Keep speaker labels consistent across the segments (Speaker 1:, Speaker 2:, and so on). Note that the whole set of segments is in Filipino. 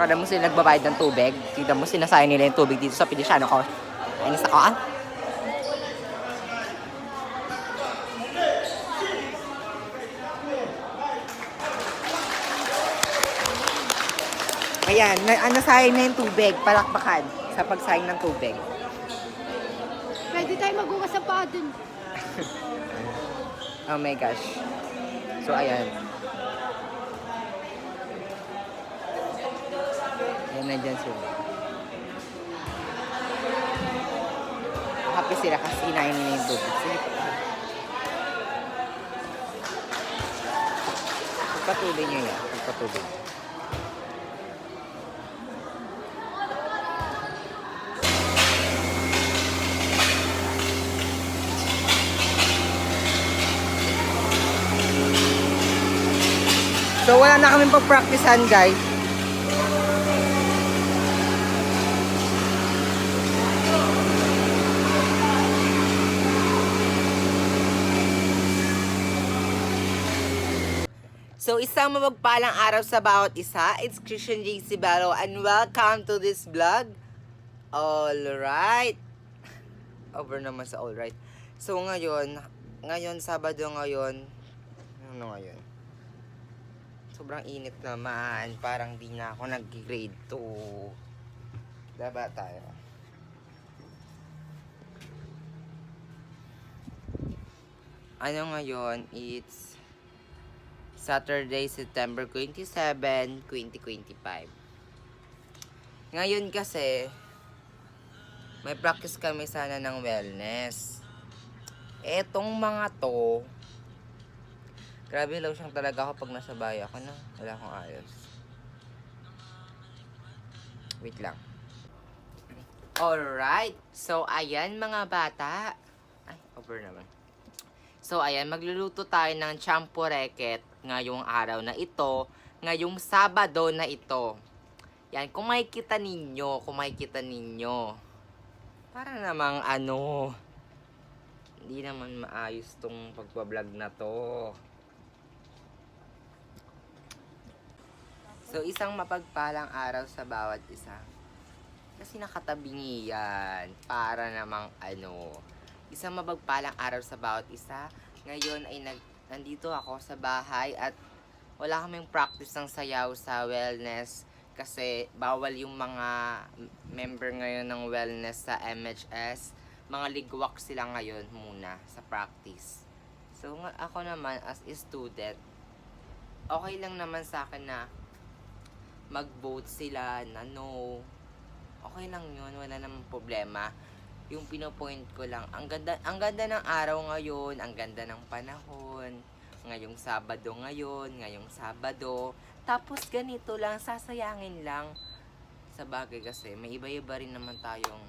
Speaker 1: Kada mo sila nagbabayad ng tubig. Tignan mo, sinasayang nila yung tubig dito sa Feliciano ko. Ayos ako, ah. Ayan, nasayang na yung tubig. Palakpakan sa pagsayang ng tubig.
Speaker 2: Pwede tayo magugas sa paa dun.
Speaker 1: Oh my gosh. So, ayan. Ayan, nandyan sila. Happy sila kasi hinahin nila yung tubig. Sige pa. Pagpatuloy nyo yan. Pagpatuloy. So, wala na kaming pag-practicean, guys. So, isang mapagpalang araw sa bawat isa. It's Christian J. Cibalo and welcome to this vlog. Alright. Over naman sa alright. So, ngayon, Sabado ngayon. Ano ngayon? Sobrang init naman. Parang di na ako nag-grade 2. Diba tayo? Ano ngayon? It's Saturday, September 27, 2025. Ngayon kasi, may practice kami sana ng wellness. Etong mga to, grabe low siyang talaga ako pag nasa bahay ako na. Wala akong ayos. Wait lang. Alright. So, ayan mga bata. Ay, over naman. So, ayan. Magluluto tayo ng champoreket ngayong araw na ito. Ngayong Sabado na ito. Yan. Kung makikita ninyo. Para namang hindi naman maayos tong pagbablog na to. So, isang mapagpalang araw sa bawat isa. Kasi nakatabingi yan. Para namang isang mapagpalang araw sa bawat isa. Ngayon ay nandito ako sa bahay at wala kaming practice ng sayaw sa wellness. Kasi bawal yung mga member ngayon ng wellness sa MHS. Mga ligwak sila ngayon muna sa practice. So, ako naman as a student, okay lang naman sa akin na mag-vote sila na no. Okay lang yun, wala namang problema. Yung pinopoint ko lang, ang ganda ng araw ngayon, ang ganda ng panahon. Ngayong Sabado. Tapos ganito lang, sasayangin lang. Sa bagay kasi, may iba-iba rin naman tayong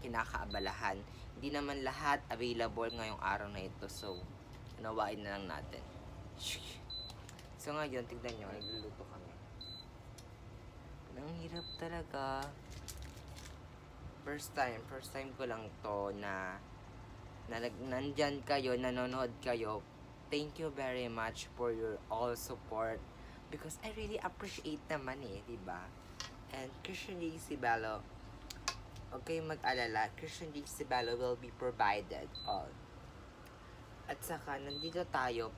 Speaker 1: kinakaabalahan. Hindi naman lahat available ngayong araw na ito. So, nawain na lang natin. So ngayon, tignan nyo, nagluluto kami. Ang hirap talaga. First time ko lang to na nandyan kayo, nanonood kayo. Thank you very much for your all support. Because I really appreciate naman diba? And Christian J. Cibalo, okay mag-alala, Christian J. Cibalo will be provided all. At saka, nandito tayo.